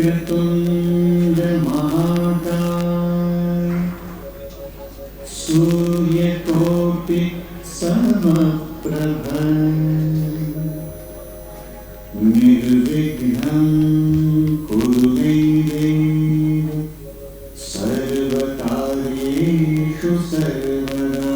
वक्रतुंड महाकाय सूर्यकोटि समप्रभ निर्विघ्नं कुरु मे देव सर्वकार्येषु सर्वदा.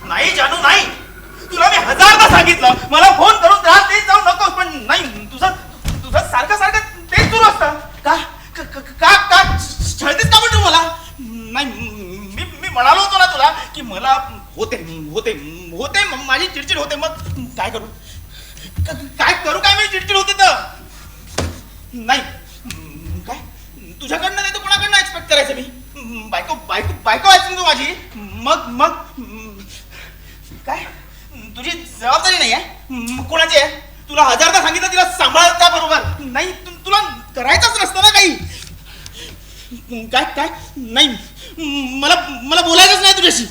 नाही जानू नाही, तुला मी हजारदा सांगितलं मला फोन करून त्रास देत जाऊ नकोस, पण नाही, तुझं सारखं सारखं तेच सुरू असतं. का का का छळतेस का म्हणतो मला? नाही, मी म्हणालो होतो ना तुला की मला होते होते होते माझी चिडचिड होते. मग काय करू काय मी चिडचिड होते तर नाही काय तुझ्याकडनं नाही तर कोणाकडनं एक्सपेक्ट करायचं मी? बायको बायको बायको आहेस तू माझी. मग काय तुझी जबाबदारी नाही आहे? कोणाची आहे? तुला हजारदा सांगितलं तिला सांभाळत का बरोबर? नाही तुला करायचंच नसतं ना काही. काय नाही, मला बोलायचंच नाही तुझ्याशी.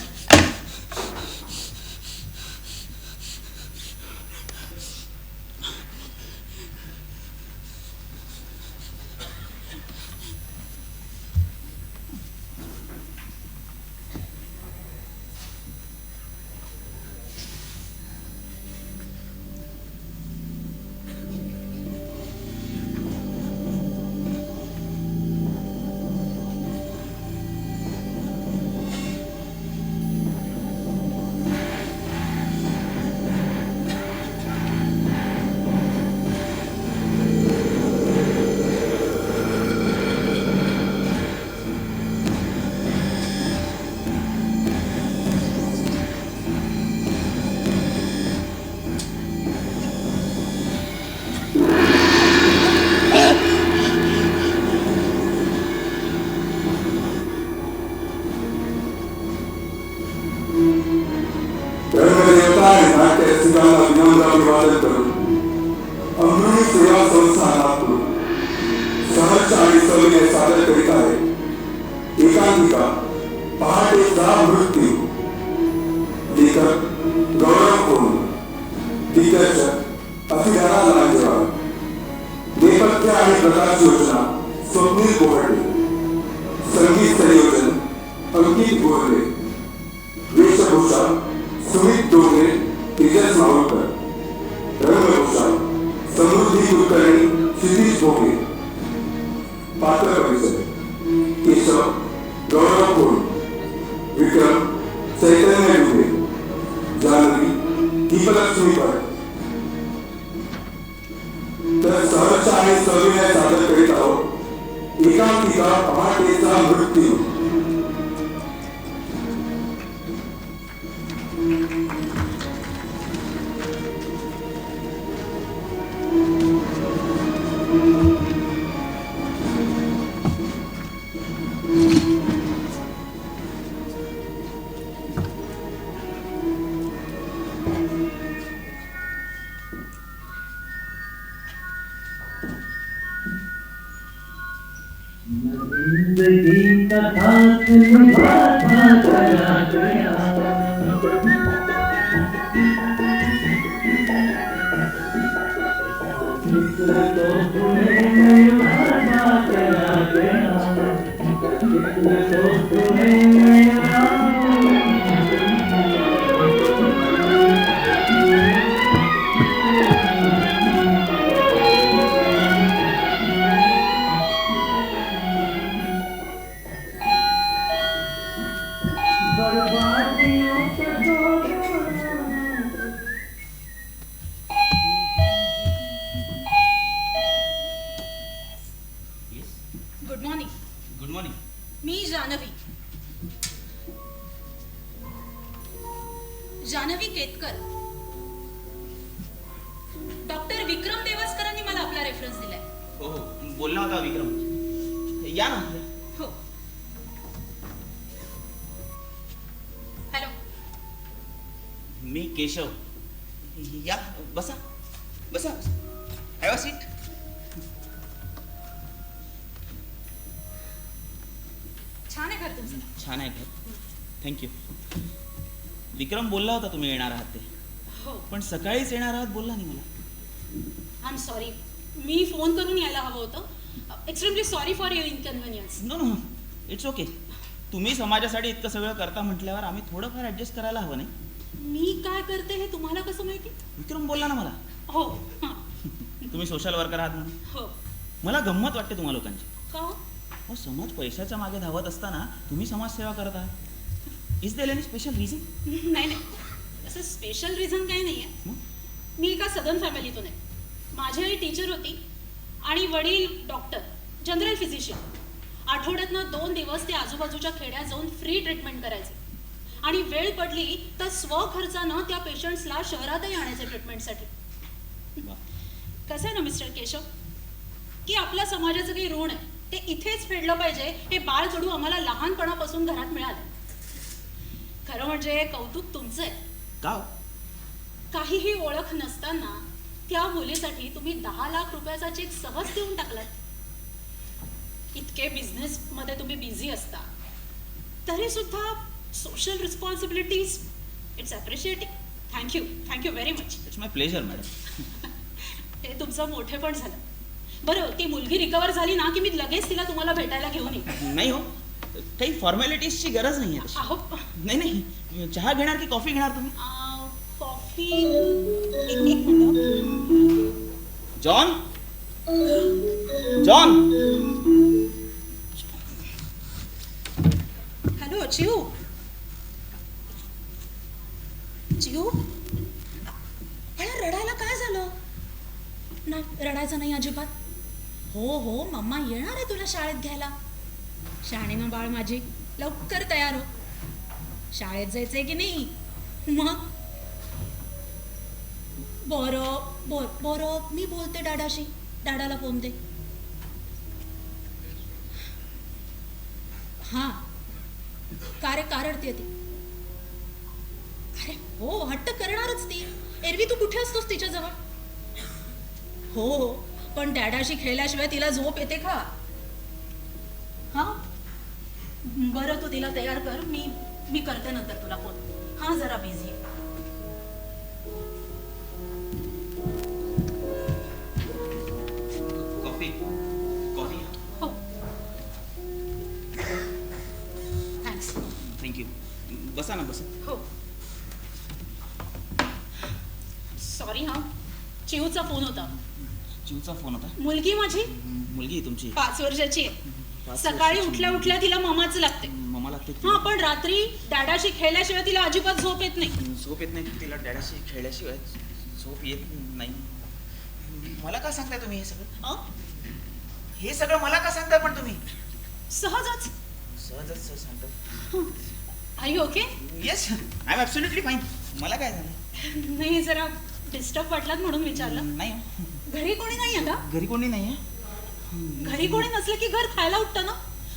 अभिवादन करून अमृत सेवा संस्थानातून सहर्ष आणि सविनय सादर करीत आहे एकांकिका पहाटेचा मृत्यू. लेखक गौरव कोण, दिग्दर्शक अभिधाना लांजेवार, नेपथ्य आणि प्रकाश योजना स्वप्नील कोहटे, संगीत संयोजन अंकित गोरले, वेशभूषा सुमित डोंगरे, तेजस मावळकर, रंगभूषा समृद्धी कुलकर्णी, क्षितिज भोगे. पात्र परिचय: केशव गौरव कोण, विक्रम चैतन्य डुबे, जानवी दीपलक्ष्मी भट. तर सहर्ष आणि सविनय सादर करीत आहोत एकांकिका पहाटेचा मृत्यू. जिंदगी का साथ निभाता चला गया, मित्र तो तुम्हें निभाता चला गया, मित्र तो तुम्हें गुड मॉर्निंग. Good morning. मी जानवी केतकर. डॉक्टर विक्रम देवस्करांनी मला आपला रेफरन्स दिलाय. हो बोलला होता विक्रम. या ना. हो. हॅलो. मी केशव. या बसा बसा. Have a seat. घर तुमचं? छान आहे घर. थँक्यू. विक्रम बोलला होता तुम्ही येणार आहात ते, हो. पण सकाळीच येणार आहात बोलला नाही मला. I am sorry. मी फोन करून यायला हवं होतं. Extremely sorry for your inconvenience. No no, it's okay. तुम्ही समाजासाठी इतकं सगळं करता म्हटल्यावर आम्ही थोडंफार ॲडजस्ट करायला हवं नाही? मी काय करते हे तुम्हाला कसं माहिती? विक्रम बोलला ना मला. हो. हां. तुम्ही सोशल वर्कर आहात म्हणून. हो. मला गंमत वाटते तुम्हा लोकांची. का हो? अहो, समाज पैशाच्या मागे धावत असताना तुम्ही समाजसेवा करत आहात. Is there any special reason? नाही नाही, असं स्पेशल रिझन काही नाही आहे. मी एका सदन फॅमिलीतून आहे. माझी आई टीचर होती आणि वडील डॉक्टर, जनरल फिजिशियन. आठवड्यातनं 2 दिवस ते आजूबाजूच्या खेड्यात जाऊन फ्री ट्रीटमेंट करायचे आणि वेळ पडली तर स्वखर्चानं त्या पेशंट्सला शहरातही आणायचे ट्रीटमेंटसाठी. कसं आहे ना मिस्टर केशव, की आपल्या समाजाचं काही ऋण आहे ते इथेच फेडलं पाहिजे हे बाळकडू आम्हाला लहानपणापासून घरात मिळालं. खरं म्हणजे कौतुक तुमचं आहे. का? काहीही ओळख नसताना त्या मुलीसाठी तुम्ही 10 लाख रुपयाचा चेक सहज देऊन टाकलात. इतके बिझनेस मध्ये तुम्ही बिझी असता तरी सुद्धा social responsibilities, it's appreciating. Thank you very much. It's my pleasure madam. ते तुमचं मोठे पण झालं. बरं, ती मुलगी रिकवर झाली ना की मी लगेच तिला तुम्हाला भेटायला घेऊन येईन. नाही हो, काही फॉर्मॅलिटीजची गरज नाही आहे. अहो, नाही नाही, चहा घेणार की कॉफी घेणार तुम्ही? कॉफी. एक मिनिट. John, John. हॅलो चिऊ. चिऊ, मला रडायला काय झालं? नाही, रडायचं नाही अजिबात. हो, मम्मा येणार आहे तुला शाळेत घ्यायला. शाळेनं बाळ माझी, लवकर तयार हो. शाळेत जायचंय की नाही? मग बरं, मी बोलते डॅडाशी. डॅडाला फोन दे. हां, का रे, का रडते ती? अरे हो, हट्ट करणारच ती. एरवी तू कुठे असतोस तिच्याजवळ? हो, पण डॅडाशी खेळल्याशिवाय तिला झोप येते का? हां, बरं, तू तिला तयार कर. मी करते नंतर तुला फोन. हां, जरा बिझी आहे. कॉफी. हो, थँक्स. थँक्यू. बसा ना, बसा. हो, सॉरी. हां, चिऊचा फोन होता. चिऊचा फोन होता? मुलगी माझी मुलगी तुमची 5 वर्षाची आहे. 5 सकाळी वर्षाची. उठल्या उठल्या तिला ममाच लागते. मम्मा लागते? हा, पण रात्री डॅडाशी खेळल्याशिवाय तिला अजिबात झोप येत नाही. झोप येत नाही तिला? डॅडाशी खेळल्याशिवाय झोप येत नाही? मला का सांगताय तुम्ही हे सगळं? हे सगळं मला का सांगताय पण तुम्ही? सहजच सांगता. Are you okay? Yes, I am absolutely fine. मला काय झालं? नाही, जरा डिस्टर्ब वाटलात म्हणून विचारलं. नाही, घरी कोणी नाही आहे का? घरी कोणी नाही आहे. घरी कोणी नसलं की घर खायला उठतं ना.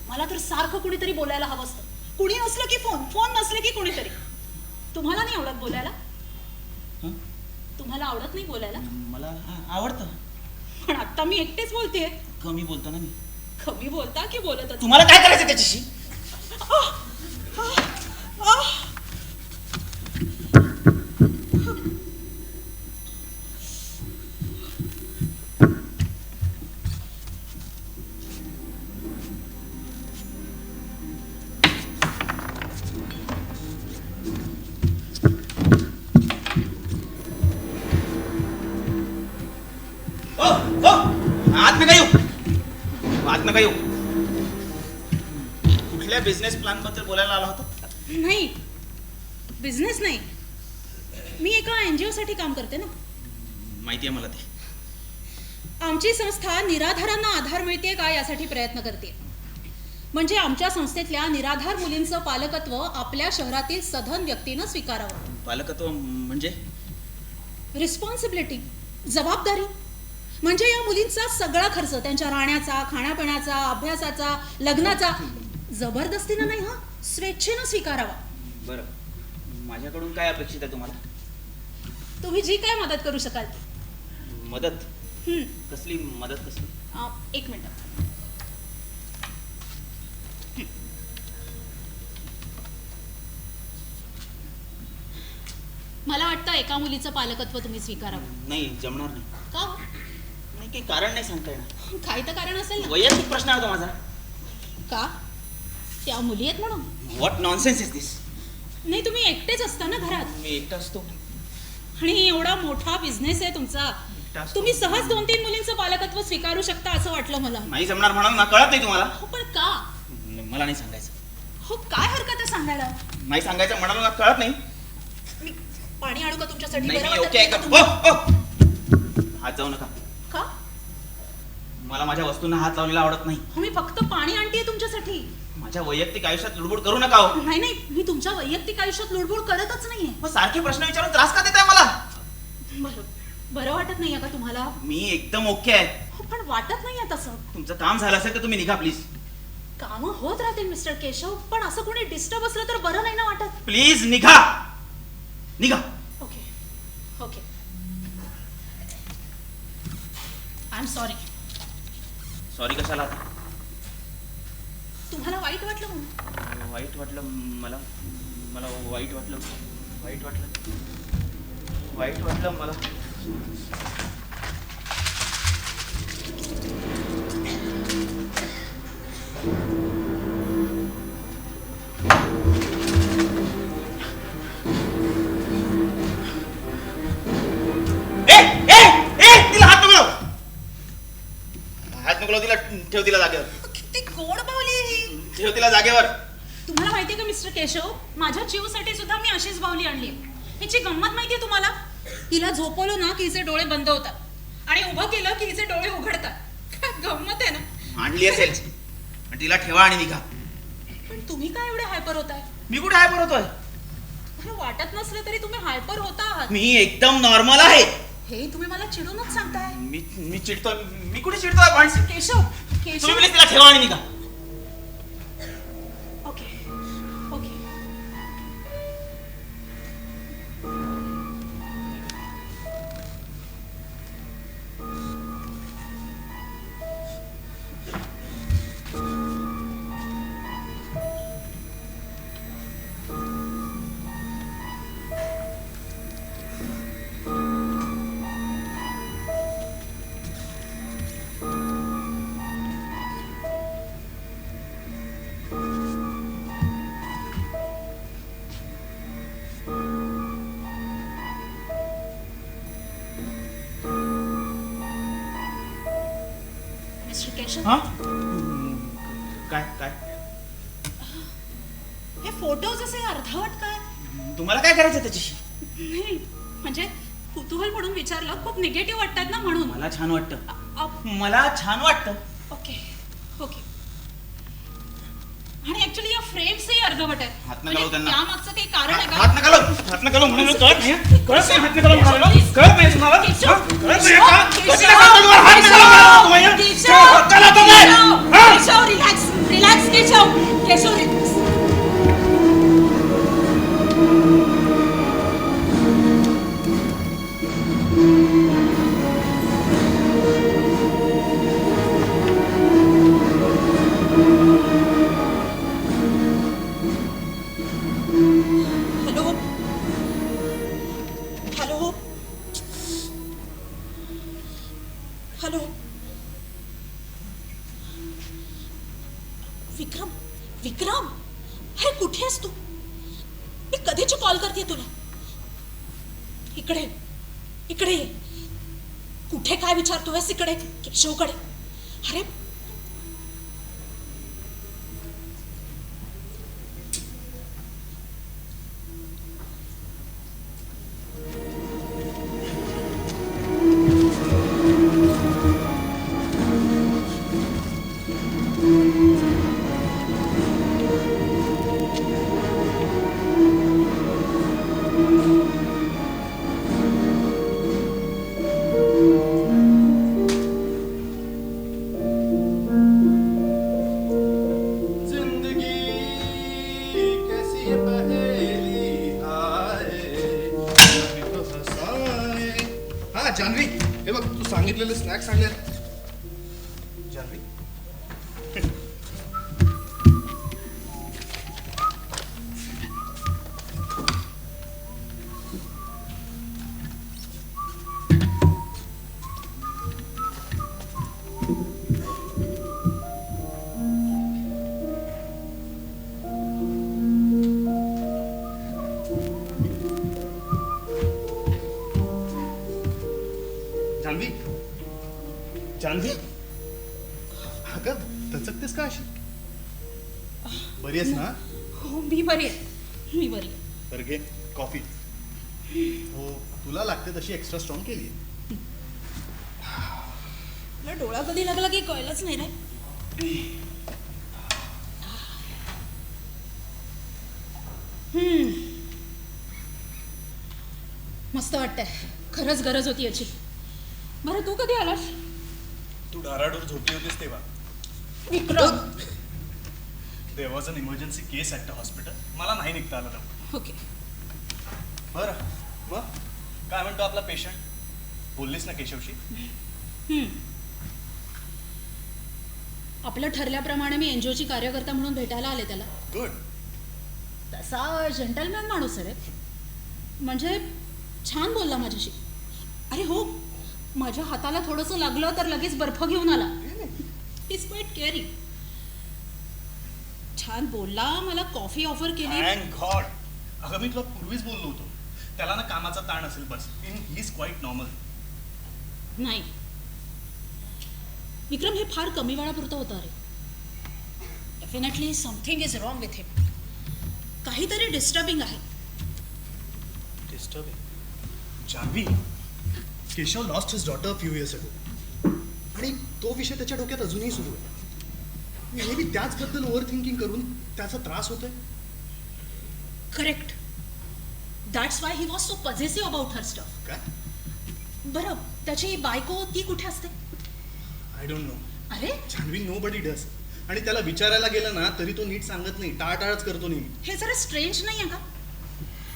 मला तर सारखं कुणीतरी बोलायला हवं असतं. कुणी नसलं की फोन नसले की कोणीतरी. तुम्हाला नाही आवडत बोलायला? तुम्हाला आवडत नाही बोलायला? मला आवडतं, पण आता मी एकटेच बोलतेय. कमी बोलतो ना मी. कमी बोलता की बोलत? तुम्हाला काय करायचं त्याच्याशी? आत नका येऊ. कुठल्या बिझनेस प्लॅन बद्दल बोलायला आला होता? नाही, बिझनेस नाही. मी एका NGO साठी काम करते ना. माहिती आहे मला ते. आमची संस्था निराधारांना आधार मिळते का यासाठी प्रयत्न करते. म्हणजे आमच्या संस्थेतल्या निराधार मुलींचं पालकत्व आपल्या शहरातील सधन व्यक्तीनं स्वीकारावं. पालकत्व म्हणजे? रिस्पॉन्सिबिलिटी, जबाबदारी. म्हणजे या मुलींचा सगळा खर्च, त्यांच्या राहण्याचा, खाण्यापिण्याचा, अभ्यासाचा, लग्नाचा जबरदस्तीनं नाही, स्वेच्छेनं स्वीकारावा. बरं, माझ्याकडून काय अपेक्षित आहे तुम्हाला? तुम्ही जी काय मदत करू शकाल. मदत? कसली मदत? कसली? एक मिनिट. एका मुलीचं पालकत्व तुम्ही स्वीकारावं. नाही जमणार नाही. का हो? नाही काही कारण नाही सांगता येणार. काही तर कारण असेल ना. वैयक्तिक प्रश्न होता माझा. का? त्या मुली आहेत म्हणून? व्हॉट नॉनसेन्स इज दिस. नाही, तुम्ही एकटेच असता ना घरात. मी एकटा असतो. आणि एवढा मोठा बिझनेस आहे तुमचा, तुम्ही सहज 2-3 मुलींचं पालकत्व स्वीकारू शकता असं वाटलं मला. नाही जमणार म्हणाल ना. कळत नाही तुम्हाला? हो पण का? मला नाही सांगायचं. हो काय हरकत आहे सांगायला. नाही सांगायचं म्हणाल ना. कळत नाही. मी पाणी आणू का तुमच्यासाठी? नाही बरं मी वाटत ओके नाही आहे का का? तुम्हाला? हात जाऊ नका. का? मला माझ्या वस्तूंना हात लावलेला आवडत नाही. हो मी फक्त पाणी आणतेय तुमच्यासाठी. माझ्या वैयक्तिक आयुष्यात लुडबुड करू नका हो. नाही नाही, मी तुमच्या वैयक्तिक आयुष्यात लुडबुड करतच नाहीये. मग सारखे प्रश्न विचारून त्रास का देताय मला? बरं वाटत नाहीये का तुम्हाला? मी एकदम ओके आहे. हो पण वाटत नाहीये तसं. तुमचं काम झालं असेल तर तुम्ही निघा प्लीज. कामं होत राहतील मिस्टर केशव, पण असं कोणी डिस्टर्ब असलं तर बरं नाही ना वाटत. प्लीज निघा. निघा. Okay okay, I am sorry. Sorry कशाला आता? तुम्हाला वाईट वाटलं म्हणून? वाईट वाटलं मला. मला वाईट वाटलं. वाईट वाटलं. वाईट वाटलं मला. तिला हात नको लावू. हात नको लावू तिला. ठेव तिला जागेवर. किती गोड बावली आहे ही. ठेव तिला जागेवर. तुम्हाला माहितीये का मिस्टर केशव, माझ्या चिवसाठी सुद्धा मी अशीच बावली आणली. हिची गंमत माहितीये तुम्हाला? हिला झोपवलं ना की हिचे डोळे बंद होतात आणि उभं केलं की हिचे डोळे उघडतात. काय गंमत आहे ना. आणली असेल. तिला ठेवा आणि निघा. पण तुम्ही काय एवढे हायपर होताय? मी कुठे हायपर होतोय? मला वाटत नसलं तरी तुम्ही हायपर होता आहात. मी एकदम नॉर्मल आहे. हे तुम्ही मला चिडूनच सांगताय. मी चिडतोय? मी कुठे चिडतोय? पण केशव तुम्ही केशव प्लीज तिला ठेवा आणि निघा. Okay okay. मिस्टर केशव, हा? काय काय हे फोटोज असे अर्धवट काय? तुम्हाला काय करायचं त्याच्याशी? नाही म्हणजे कुतूहल म्हणून विचारलं. खूप निगेटिव्ह वाटतात ना म्हणून. मला छान वाटतं. मला छान वाटतं. Okay okay. आणि ऍक्च्युली या फ्रेम्सही अर्धवट आहेत. हात नका लावू त्यांना. त्यामागचं काही कारण आहे का? हात नका लावू. हात नका लावू म्हणून कळत नाही. कळत नाही. हात नका लावू म्हणाला. कळत नाही तुम्हाला? केशव, हा? कळत नाही का? केशव, कशी नका लावू तुम्हाला? हात नका लावू तुम्हाला. केशव, चला तुम्ही. हा? Keshav relax relax Keshav. Keshav relax. Hello hello hello. Vikram Vikram, अरे कुठे आहेस तू? मी कधीची कॉल करते तुला. इकडे इकडे ये. कुठे काय विचारतोयस? इकडे केशवकडे. अरे जानवी, हे बघ तू सांगितलेले स्नॅक्स आणले. जानवी जान्हवी जान्हवी अगं दचकतेस का अशी बरी आहेस ना हो मी बरी आहे मी बरी आहे. तर घे कॉफी हो तुला लागते तशी एक्स्ट्रा स्ट्रॉंग केली मला डोळा कधी लागला की कळलंच नाही रे. मस्त वाटतंय खरंच गरज होती याची. बरं तू कधी आलास? तू धाराडूर झोपली होतीस तेव्हा Vikram. There was an emergency case at the hospital मला नाही निघता आलं लवकर. ओके. बरं मग काय म्हणतो आपला पेशंट बोललीस ना केशवशी? आपलं ठरल्याप्रमाणे मी एनजीओची कार्यकर्ता म्हणून भेटायला आले त्याला. गुड. तसा जेंटलमॅन माणूस आहे रे. म्हणजे छान बोलला माझ्याशी. अरे हो माझ्या हाताला थोडंसं लागलं तर लगेच बर्फ घेऊन आला. Is quite caring. छान बोलला मला कॉफी ऑफर केली. Thank God. अगं मी तुला पूर्वीच बोललो होतो त्याला ना कामाचा ताण असेल बस ही इज क्वाईट नॉर्मल. नाही विक्रम हे फार कमी वेळापुरतं होतं रे. Definitely something is wrong with him. काहीतरी डिस्टर्बिंग आहे. Disturbing. Janhavi Keshav lost his daughter few years ago आणि तो विषय त्याच्या डोक्यात अजूनही सुरू आहे. मे बी त्याचबद्दल ओव्हर थिंकिंग करून त्याचा त्रास होतोय. Correct. That's why he was so possessive about her stuff. काय? बरं त्याची बायको ती कुठे असते? I don't know. अरे जान्हवी नो बडी डस. आणि त्याला विचारायला गेलं ना तरी तो नीट सांगत नाही टाळटाळच करतो नेहमी. हे जरा स्ट्रेंज नाही आहे का?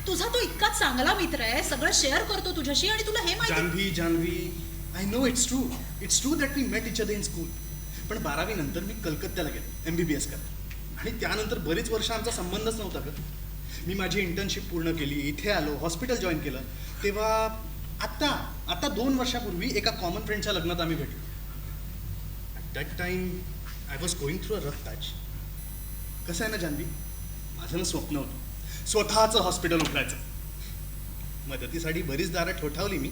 तुझा तो इतका चांगला मित्र आहे सगळं शेअर करतो तुझ्याशी आणि तुला हे माहिती. Janhavi I know it's true that we met each other in school. पण 12वी नंतर मी कलकत्त्याला गेलो MBBS करतो आणि त्यानंतर बरीच वर्ष आमचा संबंधच नव्हता का. मी माझी इंटर्नशिप पूर्ण केली इथे आलो हॉस्पिटल जॉईन केलं तेव्हा आता 2 वर्षापूर्वी एका कॉमन फ्रेंडच्या लग्नात आम्ही भेटलो. At that time I was going through a rough patch. कसं आहे ना जान्हवी माझं ना स्वप्न होतं स्वतःचं हॉस्पिटल उघडायचं. मदतीसाठी बरीच दारं ठोठावली मी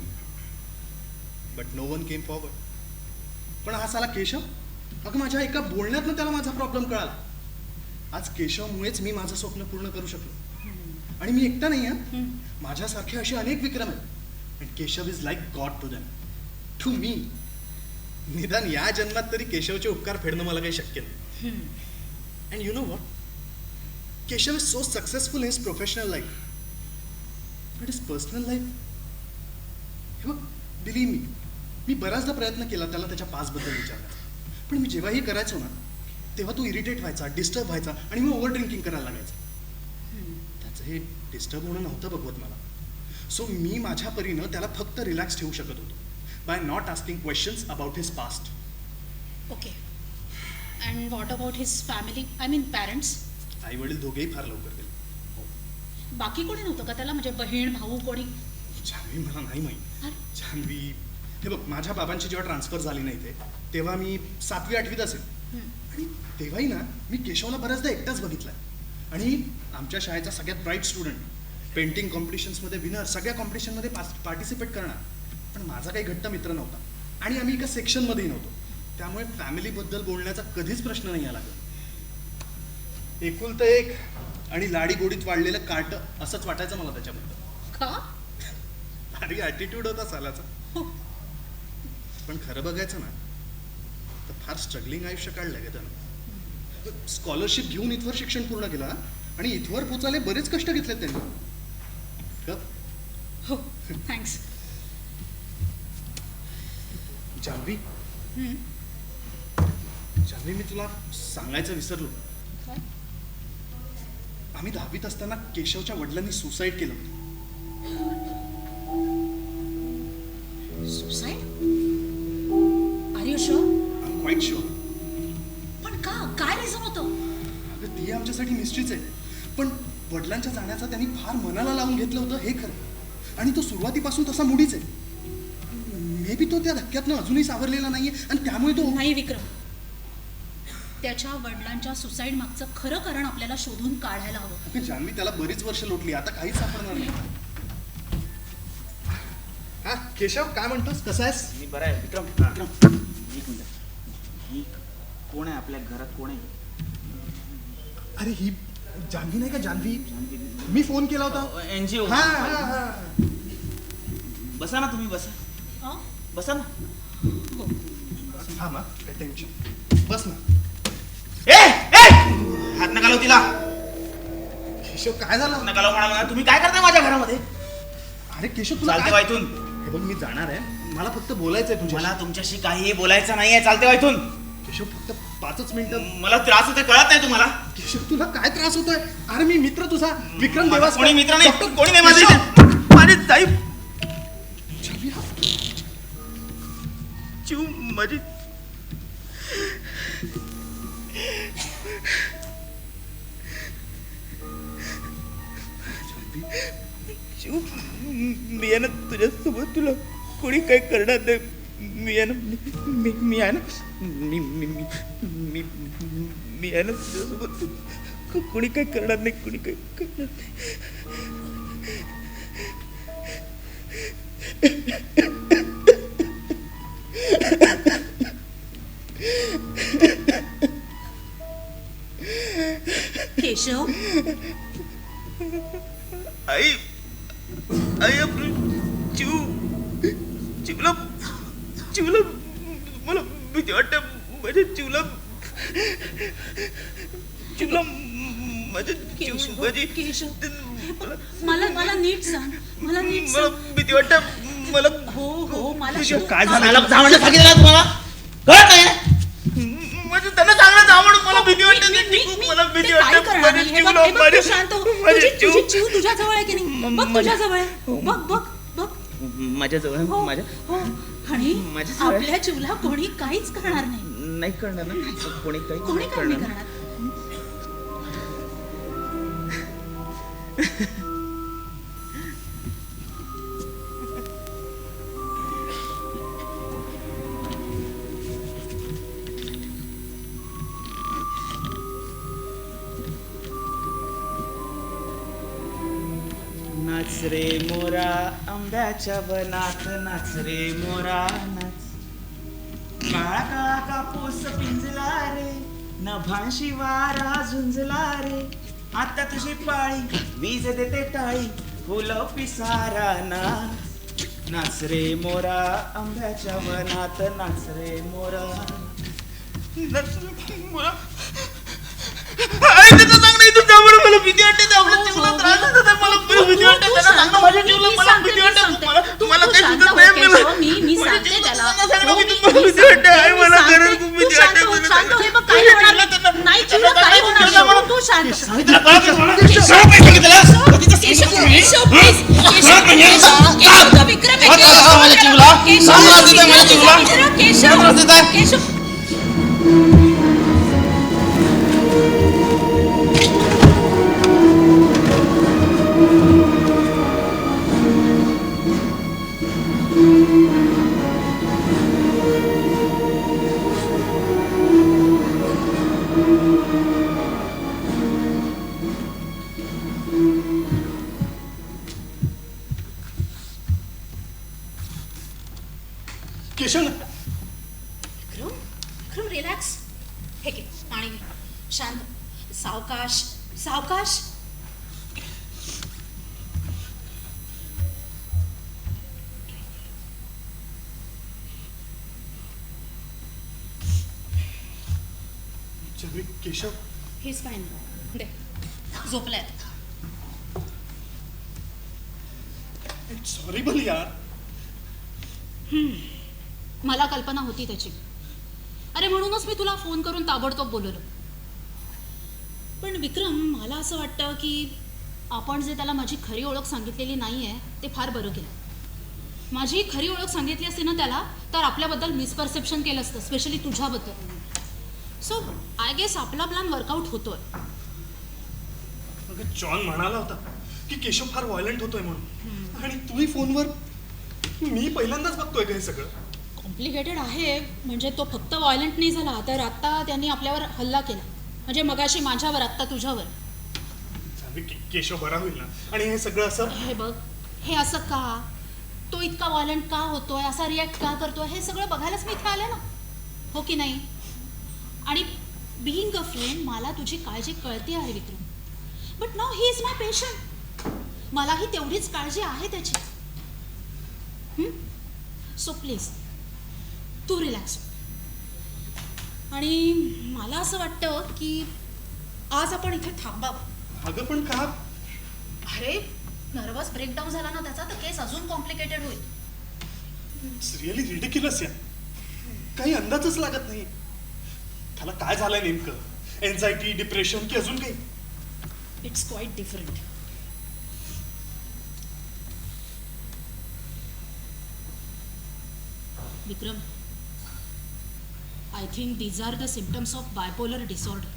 but no one came forward. पण हा साला केशव अगं माझ्या एका बोलण्यातनं त्याला माझा प्रॉब्लेम कळाला. आज केशवमुळेच मी माझं स्वप्न पूर्ण करू शकलो. आणि मी एकटा नाही आहे माझ्यासारखे असे अनेक विक्रम आहेत. And Keshav is like god to them to me. निदान या जन्मात तरी केशवचे उपकार फेडणं मला काही शक्य नाही. And you know what Keshav is so successful in his professional life but his personal life हे बघ बिलीव्ह मी बराचदा प्रयत्न केला त्याला त्याच्या पासबद्दल विचारण्याचा. पण मी जेव्हाही करायचो ना तेव्हा तो इरिटेट व्हायचा डिस्टर्ब व्हायचा आणि मी ओव्हर ड्रिंकिंग करायला लागायचं. त्याचं हे डिस्टर्ब होणं नव्हतं बघवत मला. सो मी माझ्या परीनं त्याला फक्त रिलॅक्स ठेवू शकत होतो by not asking questions about his past. Okay. And what about his family I mean parents? आई वडील दोघेही फार लवकर गेले. बाकी कोणी नव्हतं का त्याला म्हणजे बहीण भाऊ कोणी? जान्हवी मला नाही माहीत. अरे जान्हवी हे बघ माझ्या बाबांची जेव्हा ट्रान्सफर झाली नाही ते तेव्हा मी 7वी-8वीत असेल. आणि तेव्हाही ना मी केशवला बऱ्याचदा एकटाच बघितला. आणि आमच्या शाळेचा सगळ्यात ब्राईट स्टुडंट पेंटिंग कॉम्पिटिशन्समध्ये विनर सगळ्या कॉम्पिटिशनमध्ये पार्टिसिपेट करणार. पण माझा काही घट्ट मित्र नव्हता आणि आम्ही एका सेक्शनमध्येही नव्हतो. त्यामुळे फॅमिलीबद्दल बोलण्याचा कधीच प्रश्न नाही आला. एकुलतं एक आणि लाडी गोडीत वाढलेलं कार्ट असंच वाटायचं मला त्याच्याबद्दल. का? अरे ॲटिट्यूड होता सालाचा. पण खरं बघायचं ना तर फार स्ट्रगलिंग आयुष्य काढलंय का त्यानं. स्कॉलरशिप घेऊन इथवर शिक्षण पूर्ण केलं आणि इथवर पोचायला बरेच कष्ट घेतलेत त्यांनी. हो थँक्स. जान्हवी मी तुला सांगायचं विसरलो. काय? आम्ही 10वीत असताना केशवच्या वडिलांनी सुसाईड केलं होतं. Suicide? Are you sure? I am quite sure. पण का? काय रिझन होतं? अगं ती आमच्यासाठी मिस्ट्रीच आहे. पण वडिलांच्या जाण्याचा त्यांनी फार मनाला लावून घेतलं होतं हे खरं. आणि तो सुरुवातीपासून तसा मुडीच आहे. मे बी तो त्या धक्क्यातनं अजूनही सावरलेला नाहीये आणि त्यामुळे तो नाही विक्रम. त्याच्या वडिलांच्या सुसाईड मागचं खरं कारण आपल्याला शोधून काढायला हवं. जान्हवी त्याला बरीच वर्ष लोटली आता काहीच सापडणार नाही. हा केशव काय म्हणतोस, कसा आहेस? मी बरा आहे. विक्रम विक्रम एक मिनिट. ही कोण आहे आपल्या घरात? कोण आहे? अरे ही जान्हवी नाही का? जान्हवी, मी फोन केला होता. एनजीओ. हा हा हा. बसा ना तुम्ही, बसा. हं? बसा ना. हा मा काय टेन्शन, बस ना. ए ए हात नका लावू तिला. केशव काय झालं? नका लावू म्हणा. तुम्ही काय करताय माझ्या घरामध्ये? अरे केशव तुला चालते काय- वाईथून. हे बघ मी जाणार आहे, मला फक्त बोलायचंय तुझ्या. मला तुमच्याशी काहीही बोलायचं नाहीये. चालते वाईथून. केशव फक्त 5च मिनिटं. मला त्रास होते, कळत नाही तुम्हाला? केशव तुला काय त्रास होतोय? अरे मी मित्र तुझा विक्रम देवास. कोणी मित्र नाही, डॉक्टर- कोणी नाही. केशव! माझी साहेब जान्हवी, हा. चिव माझी चिव, मी आहे ना तुझ्यासोबत. तुला कोणी काय करणार नाही. मी आहे ना, मी आहे ना, मी मी मी मी मी आहे ना तुझ्यासोबत. कोणी काय करणार नाही, कोणी काय करणार नाही. केशव, आई आई आपली चिव चिवला चिवला मला भीती वाटते. माझ्या चिवला चिवला माझ्या चिव केशव, माझी केशव, मला मला नीट सांग, मला नीट मला सांग. भीती वाटते. मला हो हो मला केशव, तू- काय झालं? जा म्हणलं सांगितलं तुम्हाला, कळत नाही? म्हणजे त्यांना सांगणं जा म्हणून मला भीती वाटते. मला भीती ते काय वाटते. करणार माझी नाही? हे बघ, चिवला हे बघ, माझी तू शांत हो. माझी तुझी जीव तुझ्या जवळ आहे की नाही? बघ तुझ्या जवळ आहे. बघ बघ बघ. माझ्या जवळ हो माझ्या हो. आणि माझ्या जवळ आहे. आपल्या जीवला कोणी काहीच करणार नाही. नाही करणार ना कोणी काही कोणी काही नाही करणार. नाच रे मोरा आंब्याच्या वनात, नाच रे मोरा नाच. काळा काळा कापूस पिंजला रे, नभांशी वारा झुंजला रे. आता तुझी पाळी वीज देते टाळी, फुलं पिसारा नाच. नाच रे मोरा आंब्याच्या वनात, नाच रे मोरा. नाच रे मोरा. आई त्याचं सांग नाही, तू त्यामुळे मला भीती वाटते. आपल्या जीवनात त्रास होत आहे. मला भीती वाटते. त्याला सांग ना, माझ्या जीवनात मला भीती वाटते. तुम्हाला काही सुचत नाही. मी सांगते त्याला. मला भीती वाटते. आई मला खरंच खूप भीती वाटते. शांत हो. हे बघ, काही होणार नाही. नाही चिवला, काही होणार नाही. तू शांत. सांगितलं कळत नाही. केशव, पैसे घेतला. केशव, केशव, please. केशव, केशव, विक्रम आहे. माझ्या जीवला. केशव, त्रास देत आहे माझ्या जीवला. केशव, त्रास देत आहे. केशव. केशव विक्रम, विक्रम रिलॅक्स. हे घे पाणी घे. शांत, सावकाश सावकाश. जान्हवी, केशव हेच फाईन. दे, झोपलाय. इट्स हॉरिबल यार. मला कल्पना होती त्याची. अरे म्हणूनच मी तुला फोन करून ताबडतोब बोलवलं. पण विक्रम, मला असं वाटतं की आपण जे त्याला माझी खरी ओळख सांगितलेली नाही आहे ते फार बरं केलं. माझी खरी ओळख सांगितली असती ना त्याला, तर आपल्याबद्दल मिसपरसेप्शन केलं असतं, स्पेशली तुझ्याबद्दल. सो आय गेस आपला प्लॅन वर्कआउट होतोय. अगं जॉन म्हणाला होता की केशव फार व्हायलंट होतोय म्हणून, आणि तूही फोनवर. मी पहिल्यांदाच बघतोय का हे सगळं. कॉम्प्लिकेटेड आहे. म्हणजे तो फक्त व्हायलंट नाही झाला, तर आत्ता त्यांनी आपल्यावर हल्ला केला. म्हणजे मगाशी माझ्यावर, आत्ता तुझ्यावर. केशव बरा होईल ना? आणि हे सगळं असं. हे बघ, हे असं का? तो इतका व्हायलंट का होतोय, असा रिॲक्ट का करतोय, हे सगळं बघायलाच मी इथे आले ना, हो की नाही? आणि बिईंग अ फ्रेंड मला तुझी काळजी कळते आहे Vikram, but now he is my patient. मलाही तेवढीच काळजी आहे त्याची. सो प्लीज तू रिलॅक्स. आणि मला असं वाटतं की आज आपण इथे थांबावं. अगं पण का? अरे नर्वस ब्रेकडाऊन झाला ना त्याचा, तर केस अजून कॉम्प्लिकेटेड होईल. इट्स रिअली रिडिक्युलस या. काही अंदाजच लागत नाही त्याला काय झालंय नेमकं. एन्झायटी, डिप्रेशन की अजून काही? It's quite different. Vikram, I think these are the symptoms of bipolar disorder.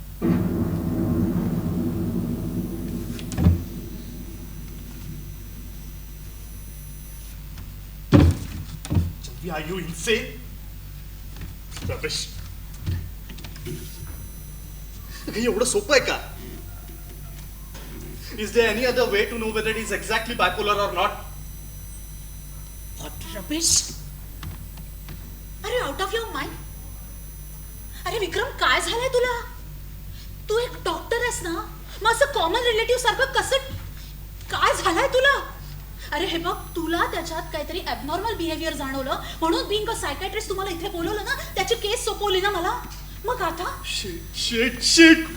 Janvi, are you insane? Rubbish. हे एवढं सोपं आहे का? Is there any other way to know whether it is exactly bipolar or not? What rubbish? अरे out of your mind. अरे विक्रम, काय झालंय तुला? तू एक डॉक्टर आहेस ना, मग असं कॉमन रिलेटिव्ह सारखं कसं, काय झालंय तुला? अरे हे बघ, तुला त्याच्यात काहीतरी ॲबनॉर्मल बिहेवियर जाणवलं म्हणून बिंग अ सायकॅट्रिस्ट तुम्हाला इथे बोलवलं ना, त्याची केस सोपवली ना मला. मग आता शिट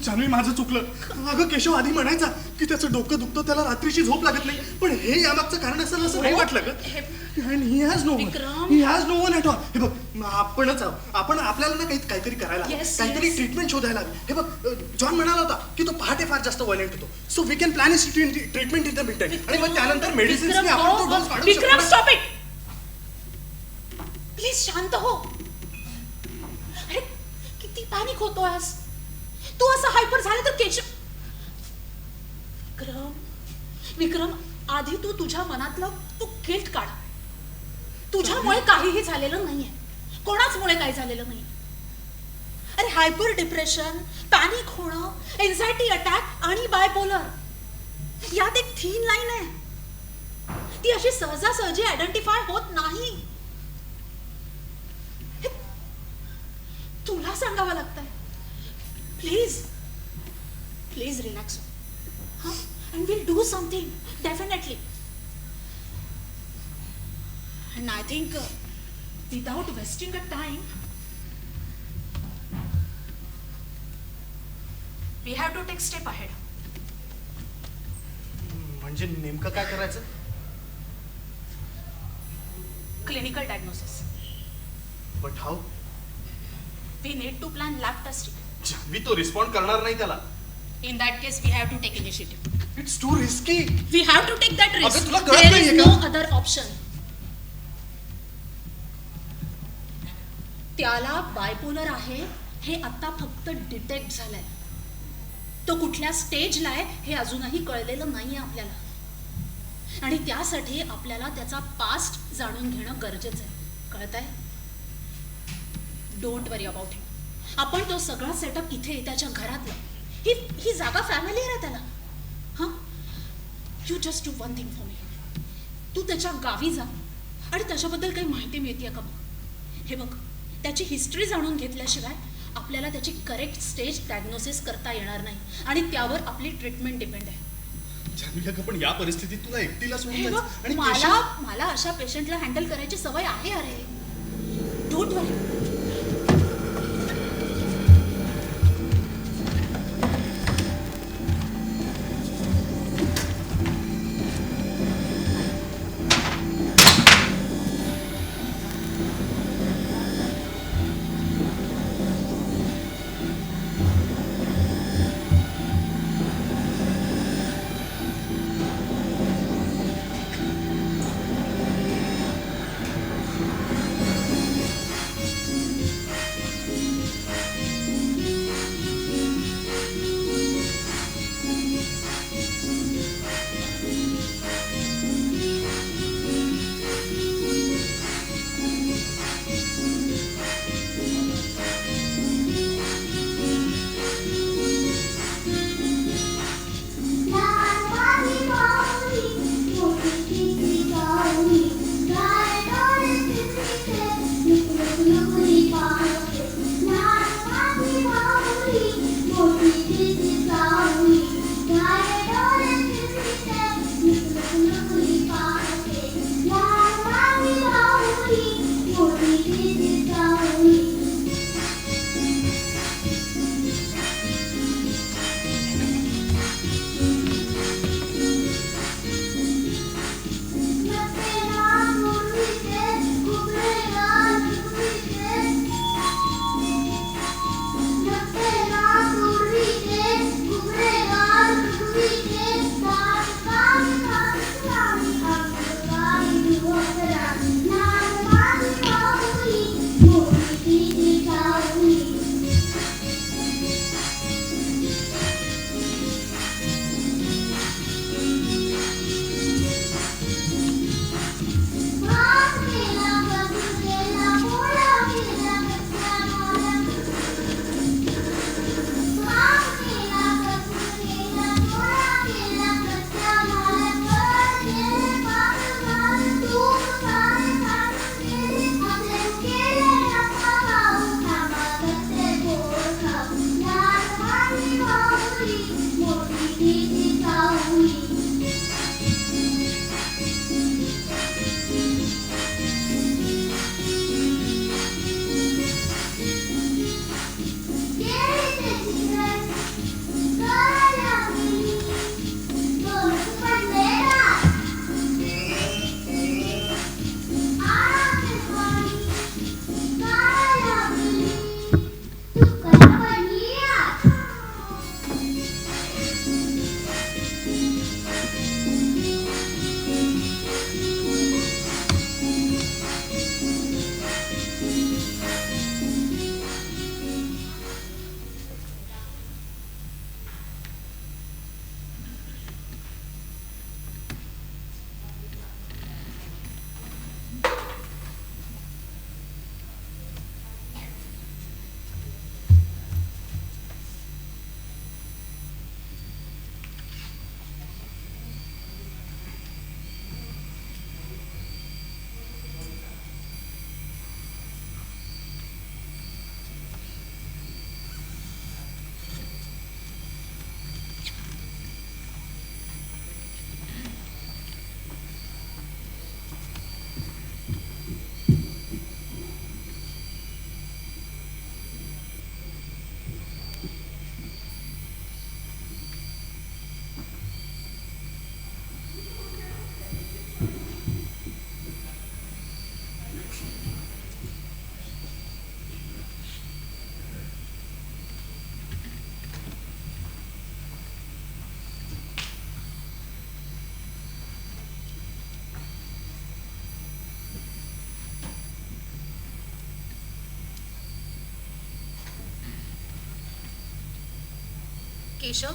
जानवी, माझं चुकलं. अगं केशव आधी म्हणायचा की त्याचं डोकं दुखतं, त्याला रात्रीची झोप लागत नाही, पण हे यामागचं कारण असेल असं नाही वाटलं ग. And he has no one. Vikram. He has no one at all. हे बघ, आपणच आहोत. आपण आपल्याला ना काहीतरी करायला हवं. Yes, काहीतरी yes. ट्रीटमेंट शोधायला हवी. हे बघ, जॉन म्हणाला होता की तो पहाटे फार जास्त व्हायलेंट होतो, so we can plan his treatment in the mid time. आणि मग त्यानंतर मेडिसिन्सनी आपण तो डोस काढू विक्रम, शकतो. Stop it. प्लीज शांत हो. अरे किती पॅनिक होतोयस तू. असं हायपर झालं तर केशव. विक्रम, आधी तू तुझ्या मनातलं तू गिल्ट काढ. तुझ्यामुळे काहीही झालेलं नाहीये, कोणाचमुळे काही झालेलं नाही. अरे हायपर डिप्रेशन, पॅनिक होणं, एन्झायटी अटॅक आणि बायपोलर यात एक थीन लाईन आहे. ती अशी सहजासहजी आयडेंटिफाय होत नाही. हे तुला सांगावं लागतंय. Please relax. And we'll do something, definitely. And I think without wasting a time, we have to take step ahead. म्हणजे नेमकं काय करायचं? Clinical diagnosis. But how? We need to plan lab testing. Janvi, तो रिस्पॉन्ड करणार नाही त्याला. In that case, we have to take initiative. It's to risky. We have to take that risk. अगं, तुला कळत There नाहीये is का? no other option. त्याला बायपोलर आहे हे आता फक्त डिटेक्ट झालंय. तो कुठल्या स्टेजला आहे हे अजूनही कळलेलं नाहीये आपल्याला. आणि त्यासाठी आपल्याला त्याचा पास्ट जाणून घेणं गरजेचं आहे. कळतंय? डोंट वरी अबाउट हिम. आपण तो सगळा सेटअप इथे त्याच्या घरातला, ही जागा फॅमिलीयर आहे त्याला. हां, you just do one thing for me. तू त्याच्या गावी जा आणि त्याच्याबद्दल काही माहिती मिळते का बघ. हे बघ, त्याची हिस्ट्री जाणून घेतल्याशिवाय आपल्याला त्याची करेक्ट स्टेज डायग्नोसिस करता येणार नाही आणि त्यावर आपली ट्रीटमेंट डिपेंड आहे. जानवी, अगं पण या परिस्थितीत तुला एकटीला सोडून हे बघ, जायचं आणि केशव- मला अशा पेशंटला हँडल करायची सवय आहे. अरे don't worry. Keshav,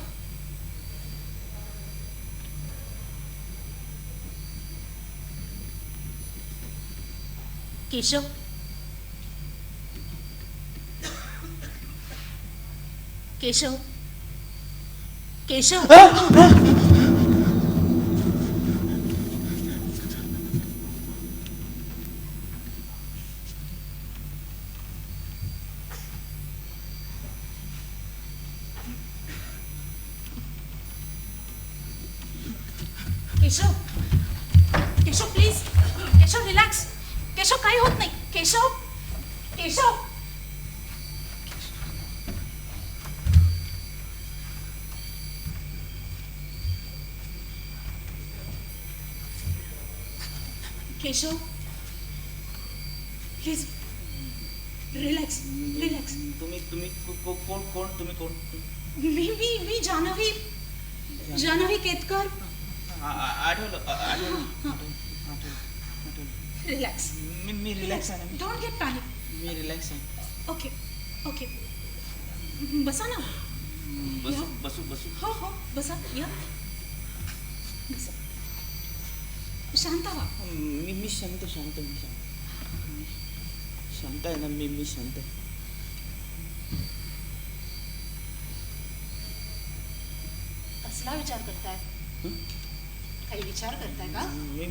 Keshav, Keshav, Keshav. Keshav, Keshav please, Keshav relax, Keshav काही होत नाही, Keshav, Keshav. Keshav please relax, relax. तुम्ही कोण तुम्ही कोण? मी जान्हवी, जान्हवी केतकर. आठवलं. रिलॅक्स, मी रिलॅक्स आहे. Don't get panic. Me relax आहे. ओके ओके, बसा ना. बसू. हो बसा, या बसा. शांत व्हा. मी शांत आहे ना. मी शांत आहे. कसला विचार करताय? काही विचार करताय का? मी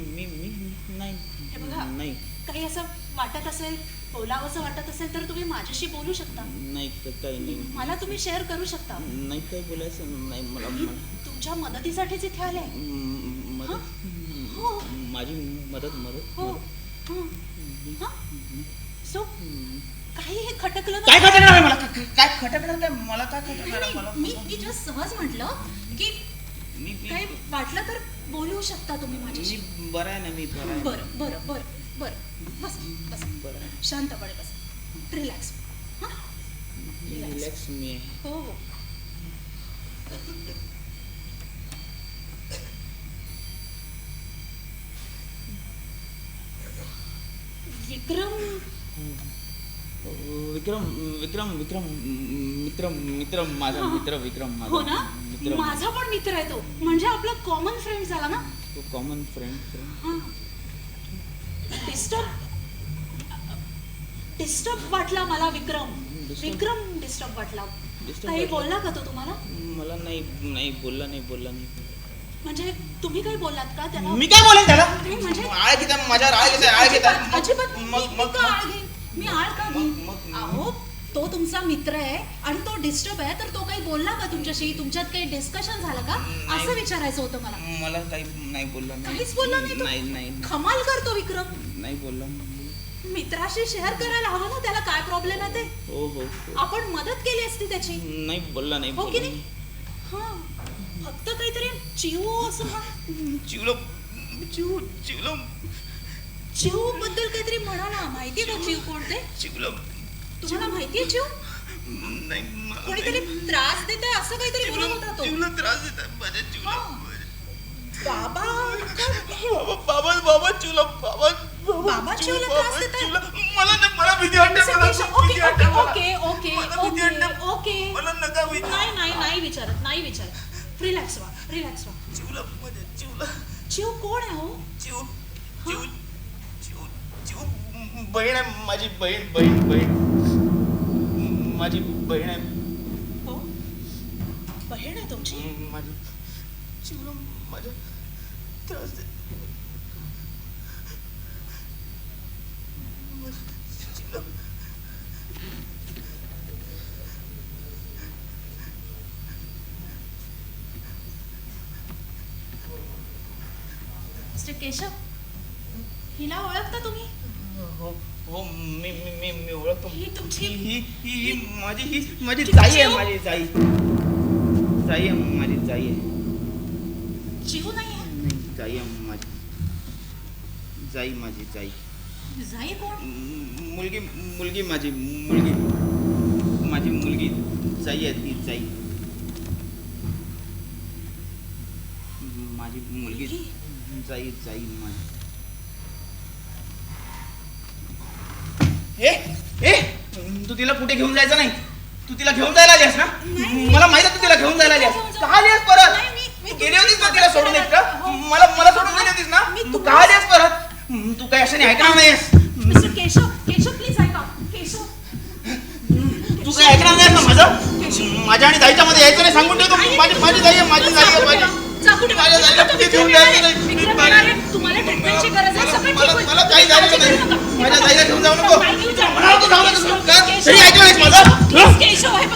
नाही. हे बघा, नाही. काही असं वाटत असेल, बोलावंसं वाटत असेल तर तुम्ही माझ्याशी बोलू शकता. नाही काही नाही. मला तुम्ही शेअर करू शकता. नाही काही बोलायचं नाही मला. मी तुमच्या मदतीसाठीच इथे आले. हो माझी मदत. हो. सो काही हे खटकलं काय खटकणार आहे मला? काय खटकणार आहे मला? काय खटकणार आहे मला? मी जस्ट सहज म्हटलं की काही वाटलं तर बोलू शकता तुम्ही माझ्याशी. मी बरं आहे ना. मी बरं आहे. बरं बस बरं आहे. शांतपणे बस. रिलॅक्स. रिलॅक्स मी आहे. हो. मित्र माझा विक्रम माझा. हो ना, माझा पण मित्र आहे तो. म्हणजे आपला कॉमन फ्रेंड झाला ना. तो कॉमन फ्रेंड. डिस्टर्ब वाटला मला विक्रम डिस्टर्ब वाटला. काही बोलला का तो तुम्हाला? मला नाही बोलला. म्हणजे तुम्ही काही बोललात का त्याला? मी काय बोलेन त्याला? म्हणजे आळ घेता माझ्यावर आळ घेता. अजिबात. मग मी आळ का घेईन? अहो, तो तुमचा मित्र आहे आणि तो डिस्टर्ब आहे, तर तो काही बोलला का तुमच्याशी? तुमच्यात काही डिस्कशन झालं का असं विचारायचं होतं मला. मला काही नाही बोलला. काहीच बोलला नाही तो? नाही. कमाल करतो विक्रम. नाही बोलला. मित्राशी शेअर करायला हवं ना त्याला, काय प्रॉब्लेम आहे ते. हो. आपण मदत केली असती त्याची. नाही बोलला. हो की नाही? हा, फक्त काहीतरी चिव असं चिव बद्दल काहीतरी म्हणा ना. माहितीये का चिव कोणते? तुम्हाला माहितीये चिव? कोणीतरी त्रास देत आहे असं काहीतरी बोलत होता तो. त्रास देत आहे माझ्या चिवला. बाबा बाबा चिवला त्रास देत आहे? मला भीती वाटते. ओके. मला नका विचार. नाही विचारत. रिलॅक्स व्हा. चिव कोण आहे हो? चिव बहीण आहे. माझी बहीण माझी बहीण आहे. हो, बहीण आहे तुमची? माझी चिवला माझ्या त्रास दे. मिस्टर केशव, हिला ओळखता तुम्ही? हो मी ओळखतो. ही तुमची ही माझी जाई आहे. माझी जाई आहे. माझी जाई आहे. चिव नाही आहे? जाई आहे माझी. जाई. जाई कोण? मुलगी माझी मुलगी जाई आहे. ती जाई माझी मुलगी. जाई माझी. तू तिला कुठे घेऊन जायचं नाही. तू तिला घेऊन जायला आलीस ना? मला माहित आहे तू तिला घेऊन जायला आलीस. का आलीस परत? तू गेली होतीस ना तिला सोडून एकटं? मला सोडून गेली होतीस ना? तू का आलीस परत? तू काही अशाने ऐकणार नाहीस. मिस्टर केशव केशव प्लीज ऐका. केशव तू काही ऐकणार नाहीस ना माझं? माझ्या आणि दाईच्या मध्ये यायचं नाही सांगून ठेवतो. माझी दाई आहे, माझी दाई आहे, माझ्या दाईला कुठे घेऊन जायचं नाही. तुम्हाला ट्रीटमेंटची गरज आहे. सगळं ठीक होईल. मला काही जायचं नाही. माझ्या दाईला घेऊन जाऊ नको. म्हणाल तू जाऊ नको. तरी ऐकलं नाहीस माझं? प्लीज केशव आहे बघ.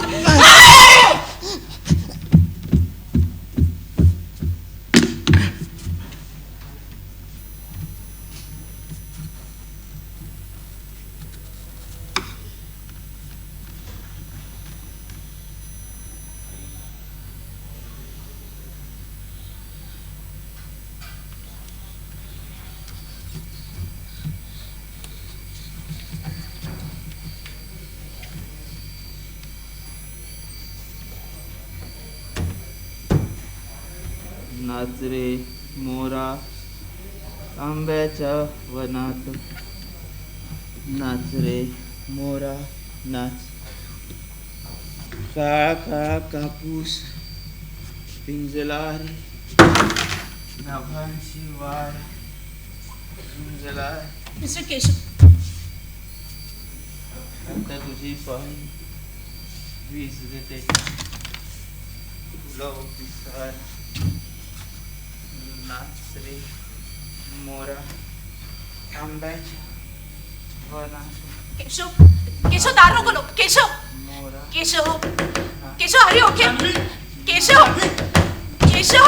नाच रे मोरा आंब्याच्या वनात, नाच रे मोरा नाच. काळा काळा कापूस पिंजला रे, नभांची वार पिंजला. मिस्टर केशव आता तुझी पाणी वीज देते तुला पिसार. नाच रे मोरा आंब्याच्या वनात, केशव केशव दार नको लो. केशव मोरा. केशव केशव हरी ओके. केशव केशव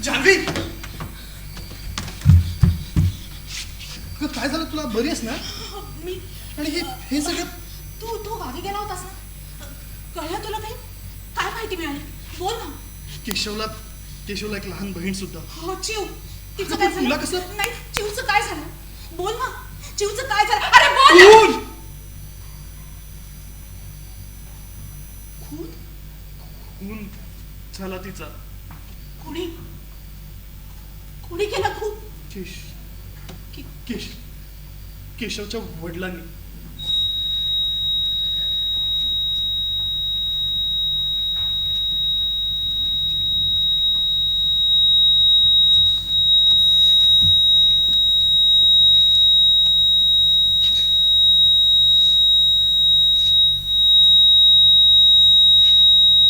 जान्हवी, काय झालं? तुला बरी आहेस ना? मी आणि हे सगळं तू गावी गेला होतास ना? कळलं तुला काही? काय माहिती मिळाली? बोल ना. केशवला एक लहान बहीण सुद्धा. हो चिव, तिचं काय तुला झालं? कसं? नाही, चिवचं काय झालं? बोल ना. चिवचं काय झालं? अरे बोल ना. खून? खून झाला तिचा. कोणी केला खून? केशवच्या वडिलांनी.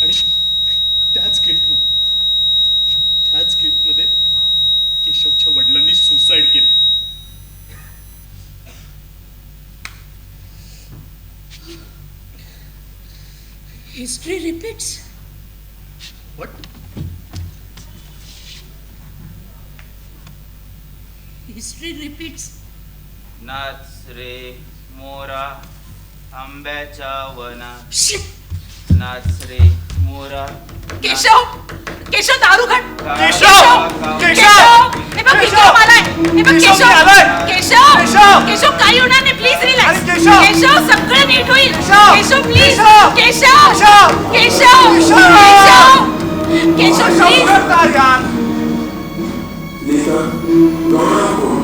आणि त्याच गिल्टमध्ये केशवच्या वडिलांनी सुसाईड केलं. History repeats. What? History repeats. नाच रे मोरा आंब्याच्या वनात, शिट. नाच रे मोरा. केशव दारू घाट. केशव! हे बघ विक्रम आलाय. हे बघ केशव काही होणार नाही. Please relax. केशव सगळं नीट होईल. केशव प्लीज. केशव प्लीज. लेखक गौरव कोण,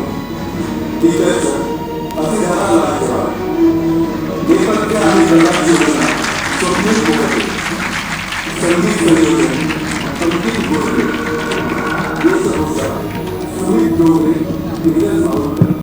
दिग्दर्शक अभिधारा लांजेवाड, नेपथ्य आणि जगाची योजना स्वप्नील कोकटे, संगीत संयोजन संगीत गोडके, वेशभूषा सुमित डोंगरे, दिग्दर्शक